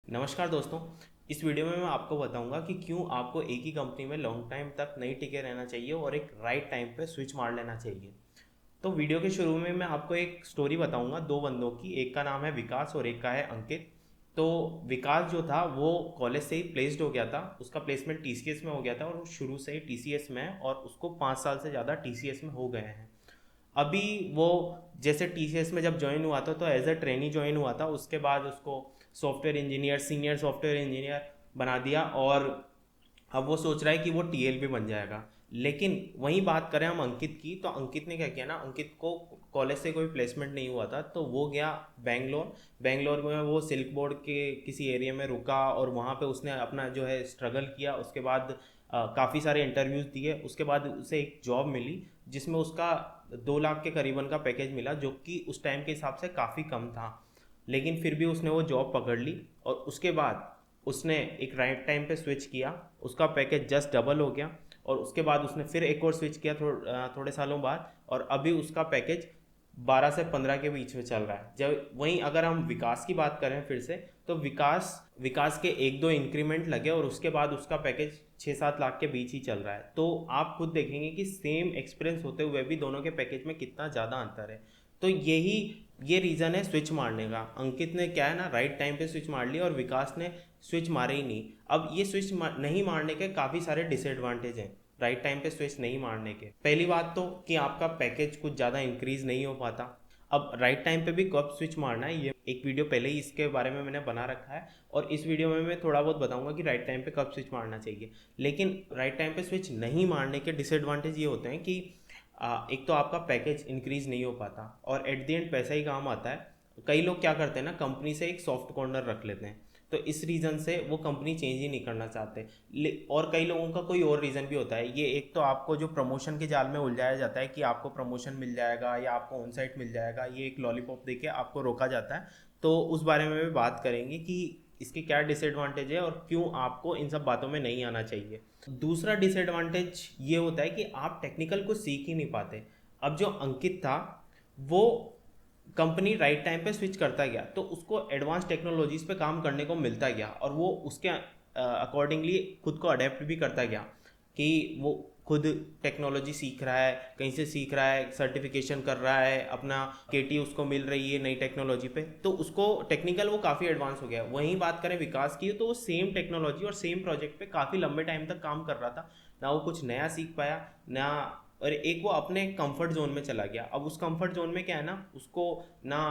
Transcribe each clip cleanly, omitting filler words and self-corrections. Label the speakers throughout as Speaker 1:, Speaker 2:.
Speaker 1: नमस्कार दोस्तों। इस वीडियो में मैं आपको बताऊंगा कि क्यों आपको एक ही कंपनी में लॉन्ग टाइम तक नहीं टिके रहना चाहिए और एक राइट टाइम पे स्विच मार लेना चाहिए। तो वीडियो के शुरू में मैं आपको एक स्टोरी बताऊंगा दो बंदों की। एक का नाम है विकास और एक का है अंकित। तो विकास जो था वो कॉलेज से ही प्लेस्ड हो गया था, उसका प्लेसमेंट टीसीएस में हो गया था और वो शुरू से ही टीसीएस में है और उसको 5 साल से ज़्यादा टीसीएस में हो गए हैं। अभी वो जैसे टीसीएस में जब ज्वाइन हुआ था तो एज अ ट्रेनी ज्वाइन हुआ था, उसके बाद उसको software engineer, senior software engineer बना दिया और अब वो सोच रहा है कि वो टीएल भी बन जाएगा। लेकिन वहीं बात करें हम अंकित की, तो अंकित ने क्या किया ना, अंकित को कॉलेज से कोई प्लेसमेंट नहीं हुआ था तो वो गया बेंगलोर। बेंगलोर में वो सिल्क बोर्ड के किसी एरिया में रुका और वहाँ पे उसने अपना जो है स्ट्रगल किया। उसके बाद काफ़ी सारे इंटरव्यूज़ दिए, उसके बाद उसे एक जॉब मिली जिसमें उसका 2 लाख के करीबन का पैकेज मिला, जो कि उस टाइम के हिसाब से काफ़ी कम था। लेकिन फिर भी उसने वो जॉब पकड़ ली और उसके बाद उसने एक राइट टाइम पे स्विच किया, उसका पैकेज जस्ट डबल हो गया। और उसके बाद उसने फिर एक और स्विच किया थोड़े सालों बाद और अभी उसका पैकेज 12 से 15 के बीच में चल रहा है। जब वहीं अगर हम विकास की बात करें फिर से, तो विकास विकास के एक दो इंक्रीमेंट लगे और उसके बाद उसका पैकेज 6-7 लाख के बीच ही चल रहा है। तो आप खुद देखेंगे कि सेम एक्सपीरियंस होते हुए भी दोनों के पैकेज में कितना ज़्यादा अंतर है। तो ये रीज़न है स्विच मारने का। अंकित ने क्या है ना, राइट टाइम पे स्विच मार लिया और विकास ने स्विच मारे ही नहीं। अब ये स्विच नहीं मारने के काफ़ी सारे डिसएडवांटेज हैं राइट टाइम पे स्विच नहीं मारने के। पहली बात तो कि आपका पैकेज कुछ ज़्यादा इंक्रीज नहीं हो पाता। अब राइट टाइम पे भी कब स्विच मारना है, ये एक वीडियो पहले ही इसके बारे में मैंने बना रखा है और इस वीडियो में मैं थोड़ा बहुत बताऊंगा कि राइट टाइम पे कब स्विच मारना चाहिए। लेकिन राइट टाइम पे स्विच नहीं मारने के डिसएडवांटेज ये होते हैं कि एक तो आपका पैकेज इंक्रीज नहीं हो पाता और एट द एंड पैसा ही काम आता है। कई लोग क्या करते हैं ना, कंपनी से एक सॉफ्ट कॉर्नर रख लेते हैं, तो इस रीज़न से वो कंपनी चेंज ही नहीं करना चाहते। और कई लोगों का कोई और रीज़न भी होता है। ये एक तो आपको जो प्रमोशन के जाल में उलझाया जाता है कि आपको प्रमोशन मिल जाएगा या आपको ऑन साइट मिल जाएगा, ये एक लॉलीपॉप देके आपको रोका जाता है। तो उस बारे में भी बात करेंगे कि इसके क्या डिसएडवांटेज है और क्यों आपको इन सब बातों में नहीं आना चाहिए। दूसरा डिसएडवांटेज ये होता है कि आप टेक्निकल को सीख ही नहीं पाते। अब जो अंकित था वो कंपनी राइट टाइम पे स्विच करता गया तो उसको एडवांस टेक्नोलॉजीज पे काम करने को मिलता गया और वो उसके अकॉर्डिंगली खुद को अडेप्ट भी करता गया कि वो खुद टेक्नोलॉजी सीख रहा है, कहीं से सीख रहा है, सर्टिफिकेशन कर रहा है, अपना केटी उसको मिल रही है नई टेक्नोलॉजी पे, तो उसको टेक्निकल वो काफ़ी एडवांस हो गया। वहीं बात करें विकास की, तो वो सेम टेक्नोलॉजी और सेम प्रोजेक्ट पे काफ़ी लंबे टाइम तक काम कर रहा था। ना वो कुछ नया सीख पाया ना, और एक वो अपने कंफर्ट जोन में चला गया। अब उस कंफर्ट जोन में क्या है ना, उसको ना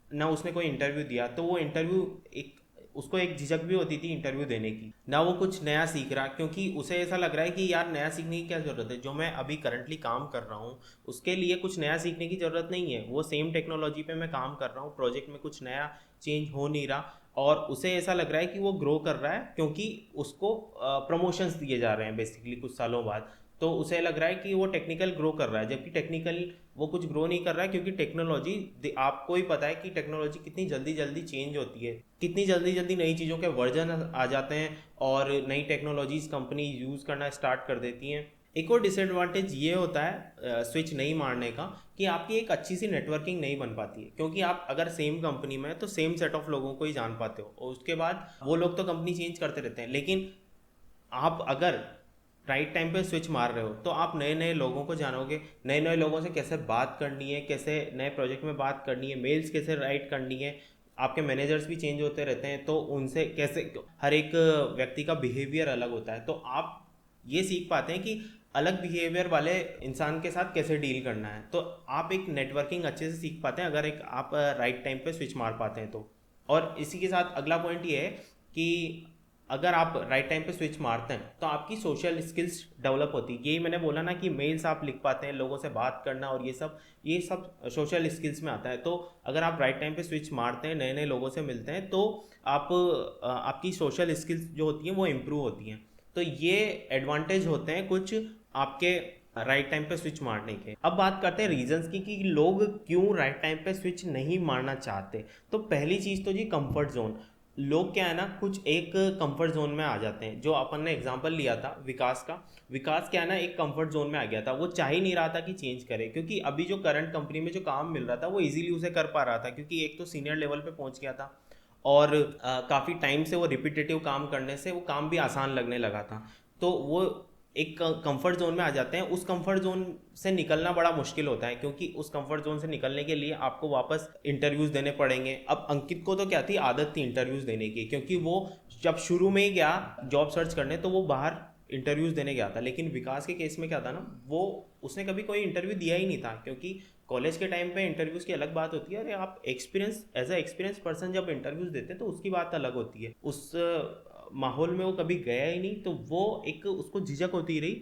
Speaker 1: ना उसने कोई इंटरव्यू दिया तो वो इंटरव्यू एक उसको एक झिझक भी होती थी इंटरव्यू देने की। ना वो कुछ नया सीख रहा, क्योंकि उसे ऐसा लग रहा है कि यार नया सीखने की क्या ज़रूरत है, जो मैं अभी करंटली काम कर रहा हूँ उसके लिए कुछ नया सीखने की ज़रूरत नहीं है। वो सेम टेक्नोलॉजी पे मैं काम कर रहा हूँ, प्रोजेक्ट में कुछ नया चेंज हो नहीं रहा। और उसे ऐसा लग रहा है कि वो ग्रो कर रहा है क्योंकि उसको प्रमोशंस दिए जा रहे हैं बेसिकली कुछ सालों बाद। तो उसे लग रहा है कि वो टेक्निकल ग्रो कर रहा है, जबकि टेक्निकल वो कुछ ग्रो नहीं कर रहा है, क्योंकि टेक्नोलॉजी आपको ही पता है कि टेक्नोलॉजी कितनी जल्दी जल्दी चेंज होती है, कितनी जल्दी जल्दी नई चीज़ों के वर्जन आ जाते हैं और नई टेक्नोलॉजीज कंपनी यूज़ करना स्टार्ट कर देती हैं। एक और डिसएडवांटेज ये होता है स्विच नहीं मारने का, कि आपकी एक अच्छी सी नेटवर्किंग नहीं बन पाती है, क्योंकि आप अगर सेम कंपनी में हैं तो सेम सेट ऑफ लोगों को ही जान पाते हो और उसके बाद वो लोग तो कंपनी चेंज करते रहते हैं। लेकिन आप अगर राइट टाइम पे स्विच मार रहे हो तो आप नए नए लोगों को जानोगे, नए नए लोगों से कैसे बात करनी है, कैसे नए प्रोजेक्ट में बात करनी है, मेल्स कैसे राइट करनी है। आपके मैनेजर्स भी चेंज होते रहते हैं तो उनसे कैसे, हर एक व्यक्ति का बिहेवियर अलग होता है, तो आप ये सीख पाते हैं कि अलग बिहेवियर वाले इंसान के साथ कैसे डील करना है। तो आप एक नेटवर्किंग अच्छे से सीख पाते हैं अगर एक आप राइट टाइम पे स्विच मार पाते हैं तो। और इसी के साथ अगला पॉइंट ये है कि अगर आप राइट टाइम पे स्विच मारते हैं तो आपकी सोशल स्किल्स डेवलप होती है। यही मैंने बोला ना कि मेल्स आप लिख पाते हैं, लोगों से बात करना और ये सब सोशल स्किल्स में आता है। तो अगर आप राइट टाइम पे स्विच मारते हैं, नए नए लोगों से मिलते हैं, तो आप आपकी सोशल स्किल्स जो होती हैं वो इम्प्रूव होती हैं। तो ये एडवांटेज होते हैं कुछ आपके राइट टाइम पे स्विच मारने के। अब बात करते हैं रीजंस की कि लोग क्यों राइट टाइम पे स्विच नहीं मारना चाहते। तो पहली चीज़ तो जी कंफर्ट जोन। लोग क्या है ना, कुछ एक कंफर्ट जोन में आ जाते हैं। जो अपन ने एग्जांपल लिया था विकास का, विकास क्या है ना, एक कंफर्ट जोन में आ गया था। वो चाह ही नहीं रहा था कि चेंज करे, क्योंकि अभी जो करंट कंपनी में जो काम मिल रहा था वो इजीली उसे कर पा रहा था, क्योंकि एक तो सीनियर लेवल पे पहुंच गया था और काफ़ी टाइम से वो रिपीटेटिव काम करने से वो काम भी आसान लगने लगा था। तो वो एक कंफर्ट जोन में आ जाते हैं। उस कंफर्ट जोन से निकलना बड़ा मुश्किल होता है, क्योंकि उस कंफर्ट जोन से निकलने के लिए आपको वापस इंटरव्यूज़ देने पड़ेंगे। अब अंकित को तो क्या थी, आदत थी इंटरव्यूज़ देने की, क्योंकि वो जब शुरू में ही गया जॉब सर्च करने तो वो बाहर इंटरव्यूज़ देने गया था। लेकिन विकास के केस में क्या था ना, वो उसने कभी कोई इंटरव्यू दिया ही नहीं था, क्योंकि कॉलेज के टाइम पे इंटरव्यूज़ की अलग बात होती है। अरे आप experience as a experience person जब इंटरव्यूज़ देते हैं तो उसकी बात अलग होती है। उस माहौल में वो कभी गया ही नहीं, तो वो एक उसको झिझक होती रही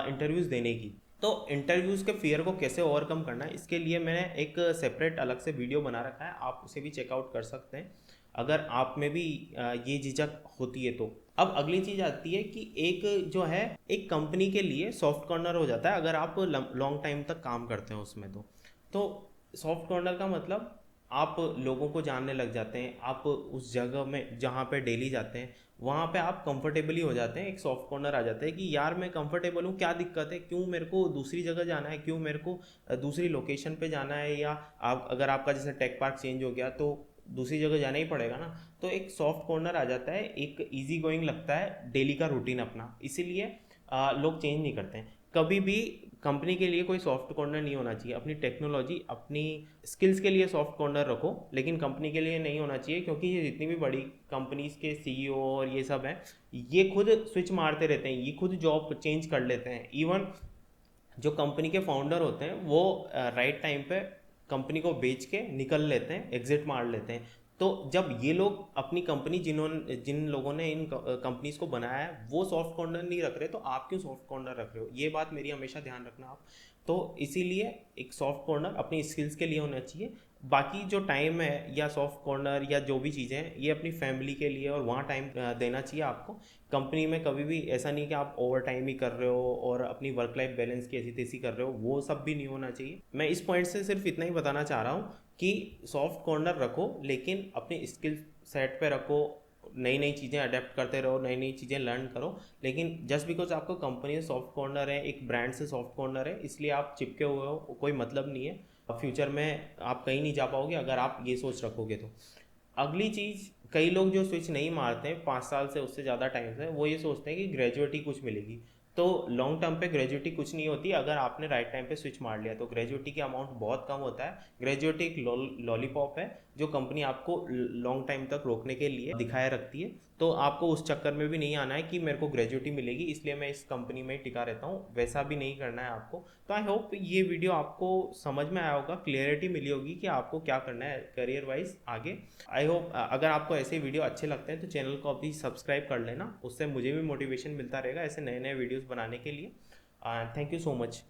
Speaker 1: इंटरव्यूज़ देने की। तो इंटरव्यूज़ के फियर को कैसे ओवरकम करना है, इसके लिए मैंने एक सेपरेट अलग से वीडियो बना रखा है, आप उसे भी चेकआउट कर सकते हैं अगर आप में भी ये झिझक होती है तो। अब अगली चीज़ आती है कि एक जो है, एक कंपनी के लिए सॉफ्ट कॉर्नर हो जाता है अगर आप लॉन्ग टाइम तक काम करते हैं उसमें। तो सॉफ्ट कॉर्नर का मतलब आप लोगों को जानने लग जाते हैं, आप उस जगह में जहाँ पे डेली जाते हैं वहाँ पे आप कंफर्टेबली हो जाते हैं। एक सॉफ्ट कॉर्नर आ जाता है कि यार मैं कंफर्टेबल हूँ, क्या दिक्कत है, क्यों मेरे को दूसरी जगह जाना है, क्यों मेरे को दूसरी लोकेशन पे जाना है, या आप अगर आपका जैसे टेक पार्क चेंज हो गया तो दूसरी जगह जाना ही पड़ेगा ना। तो एक सॉफ्ट कॉर्नर आ जाता है, एक इजी गोइंग लगता है डेली का रूटीन अपना, इसीलिए लोग चेंज नहीं करते हैं कभी भी। कंपनी के लिए कोई सॉफ्ट कॉर्नर नहीं होना चाहिए, अपनी टेक्नोलॉजी अपनी स्किल्स के लिए सॉफ्ट कॉर्नर रखो, लेकिन कंपनी के लिए नहीं होना चाहिए। क्योंकि ये जितनी भी बड़ी कंपनीज के सीईओ और ये सब हैं, ये खुद स्विच मारते रहते हैं, ये खुद जॉब चेंज कर लेते हैं। इवन जो कंपनी के फाउंडर होते हैं वो राइट टाइम पे कंपनी को बेच के निकल लेते हैं, एग्जिट मार लेते हैं। तो जब ये लोग अपनी कंपनी जिन लोगों ने इन कंपनीज को बनाया है वो सॉफ्ट कॉर्नर नहीं रख रहे, तो आप क्यों सॉफ्ट कॉर्नर रख रहे हो, ये बात मेरी हमेशा ध्यान रखना आप। तो इसीलिए एक सॉफ्ट कॉर्नर अपनी स्किल्स के लिए होना चाहिए। बाकी जो टाइम है या सॉफ्ट कॉर्नर या जो भी चीज़ें हैं ये अपनी फैमिली के लिए और वहाँ टाइम देना चाहिए आपको। कंपनी में कभी भी ऐसा नहीं कि आप ओवर टाइम ही कर रहे हो और अपनी वर्क लाइफ बैलेंस की ऐसी तैसी कर रहे हो, वो सब भी नहीं होना चाहिए। मैं इस पॉइंट से सिर्फ इतना ही बताना चाह रहा हूँ कि सॉफ्ट कॉर्नर रखो, लेकिन अपनी स्किल सेट पे रखो, नई नई चीज़ें अडेप्ट करते रहो, नई नई चीज़ें लर्न करो। लेकिन जस्ट बिकॉज आपको कंपनी से सॉफ्ट कॉर्नर है, एक ब्रांड से सॉफ्ट कॉर्नर है, इसलिए आप चिपके हुए हो, कोई मतलब नहीं है। फ्यूचर में आप कहीं नहीं जा पाओगे अगर आप ये सोच रखोगे तो। अगली चीज़, कई लोग जो स्विच नहीं मारते हैं 5 साल से उससे ज़्यादा टाइम से, वो ये सोचते हैं कि ग्रेजुएटी कुछ मिलेगी। तो लॉन्ग टर्म पे ग्रेजुएटी कुछ नहीं होती अगर आपने राइट टाइम पे स्विच मार लिया। तो ग्रेजुएटी की अमाउंट बहुत कम होता है। ग्रेजुएटी एक लॉलीपॉप है जो कंपनी आपको लॉन्ग टाइम तक रोकने के लिए दिखाए रखती है। तो आपको उस चक्कर में भी नहीं आना है कि मेरे को ग्रेजुएटी मिलेगी इसलिए मैं इस कंपनी में ही टिका रहता हूँ, वैसा भी नहीं करना है आपको। तो आई होप ये वीडियो आपको समझ में आया होगा, क्लियरिटी मिली होगी कि आपको क्या करना है करियर वाइज आगे। आई होप अगर आपको ऐसे वीडियो अच्छे लगते हैं तो चैनल को अभी सब्सक्राइब कर लेना, उससे मुझे भी मोटिवेशन मिलता रहेगा ऐसे नए नए वीडियोस बनाने के लिए। Thank you so much.